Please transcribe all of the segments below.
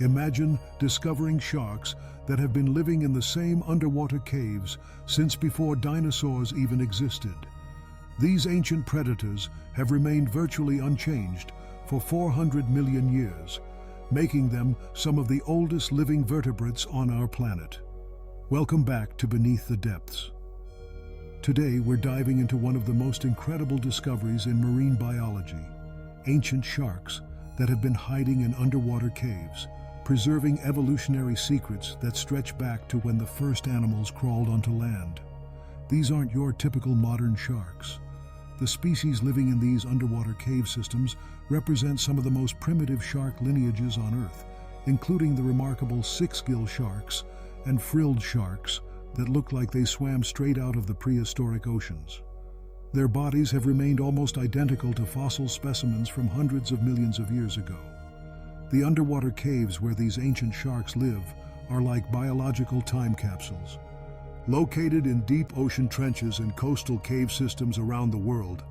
Imagine discovering sharks that have been living in the same underwater caves since before dinosaurs even existed. These ancient predators have remained virtually unchanged for 400 million years, making them some of the oldest living vertebrates on our planet. Welcome back to Beneath the Depths. Today we're diving into one of the most incredible discoveries in marine biology: ancient sharks that have been hiding in underwater caves, preserving evolutionary secrets that stretch back to when the first animals crawled onto land. These aren't your typical modern sharks. The species living in these underwater cave systems represent some of the most primitive shark lineages on Earth, including the remarkable six-gill sharks and frilled sharks that look like they swam straight out of the prehistoric oceans. Their bodies have remained almost identical to fossil specimens from hundreds of millions of years ago. The underwater caves where these ancient sharks live are like biological time capsules. Located in deep ocean trenches and coastal cave systems around the world,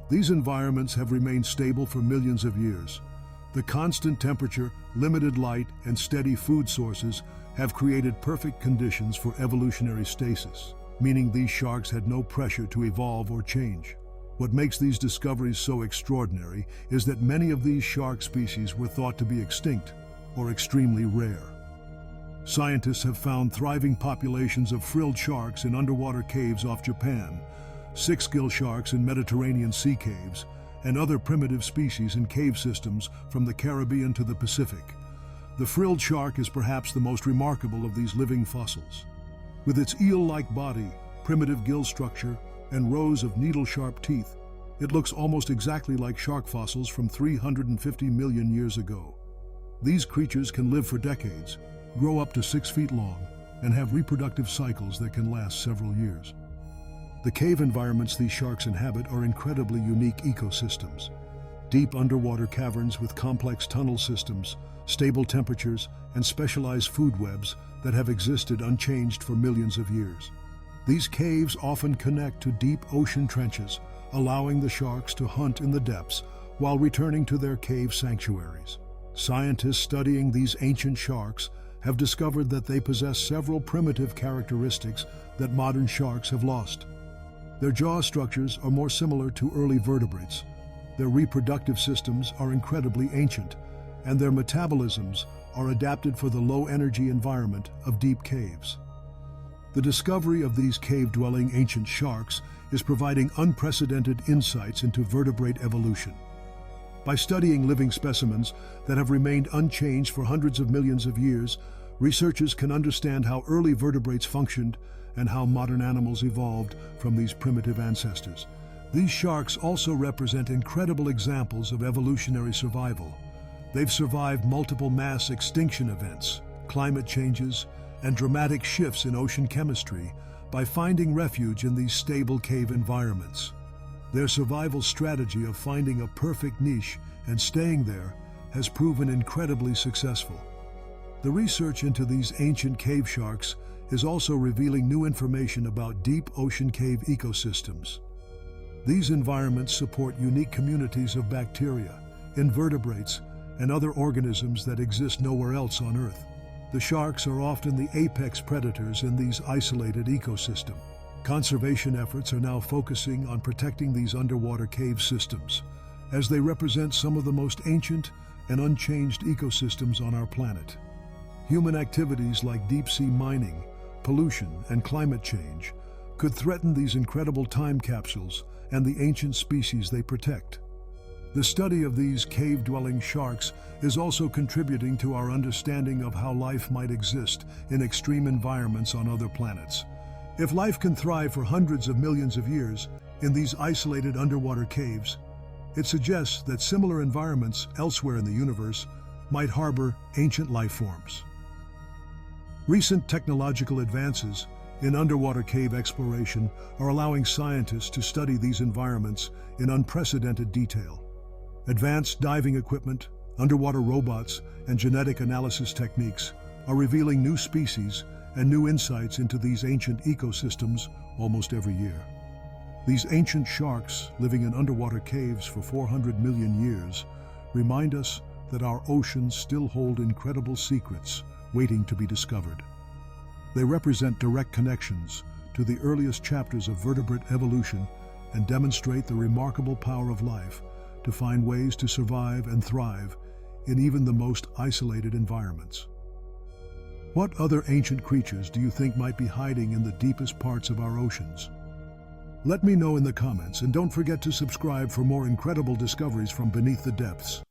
these environments have remained stable for millions of years. The constant temperature, limited light, and steady food sources have created perfect conditions for evolutionary stasis, meaning these sharks had no pressure to evolve or change. What makes these discoveries so extraordinary is that many of these shark species were thought to be extinct or extremely rare. Scientists have found thriving populations of frilled sharks in underwater caves off Japan, six-gill sharks in Mediterranean sea caves, and other primitive species in cave systems from the Caribbean to the Pacific. The frilled shark is perhaps the most remarkable of these living fossils. With its eel-like body, primitive gill structure, and rows of needle-sharp teeth, it looks almost exactly like shark fossils from 350 million years ago. These creatures can live for decades, grow up to 6 feet long, and have reproductive cycles that can last several years. The cave environments these sharks inhabit are incredibly unique ecosystems. Deep underwater caverns with complex tunnel systems, stable temperatures, and specialized food webs that have existed unchanged for millions of years. These caves often connect to deep ocean trenches, allowing the sharks to hunt in the depths while returning to their cave sanctuaries. Scientists studying these ancient sharks have discovered that they possess several primitive characteristics that modern sharks have lost. Their jaw structures are more similar to early vertebrates, their reproductive systems are incredibly ancient, and their metabolisms are adapted for the low-energy environment of deep caves. The discovery of these cave-dwelling ancient sharks is providing unprecedented insights into vertebrate evolution. By studying living specimens that have remained unchanged for hundreds of millions of years, researchers can understand how early vertebrates functioned and how modern animals evolved from these primitive ancestors. These sharks also represent incredible examples of evolutionary survival. They've survived multiple mass extinction events, climate changes, and dramatic shifts in ocean chemistry by finding refuge in these stable cave environments. Their survival strategy of finding a perfect niche and staying there has proven incredibly successful. The research into these ancient cave sharks is also revealing new information about deep ocean cave ecosystems. These environments support unique communities of bacteria, invertebrates, and other organisms that exist nowhere else on Earth. The sharks are often the apex predators in these isolated ecosystems. Conservation efforts are now focusing on protecting these underwater cave systems, as they represent some of the most ancient and unchanged ecosystems on our planet. Human activities like deep-sea mining, pollution, and climate change could threaten these incredible time capsules and the ancient species they protect. The study of these cave-dwelling sharks is also contributing to our understanding of how life might exist in extreme environments on other planets. If life can thrive for hundreds of millions of years in these isolated underwater caves, it suggests that similar environments elsewhere in the universe might harbor ancient life forms. Recent technological advances in underwater cave exploration are allowing scientists to study these environments in unprecedented detail. Advanced diving equipment, underwater robots, and genetic analysis techniques are revealing new species and new insights into these ancient ecosystems almost every year. These ancient sharks living in underwater caves for 400 million years remind us that our oceans still hold incredible secrets waiting to be discovered. They represent direct connections to the earliest chapters of vertebrate evolution and demonstrate the remarkable power of life to find ways to survive and thrive in even the most isolated environments. What other ancient creatures do you think might be hiding in the deepest parts of our oceans? Let me know in the comments, and don't forget to subscribe for more incredible discoveries from beneath the depths.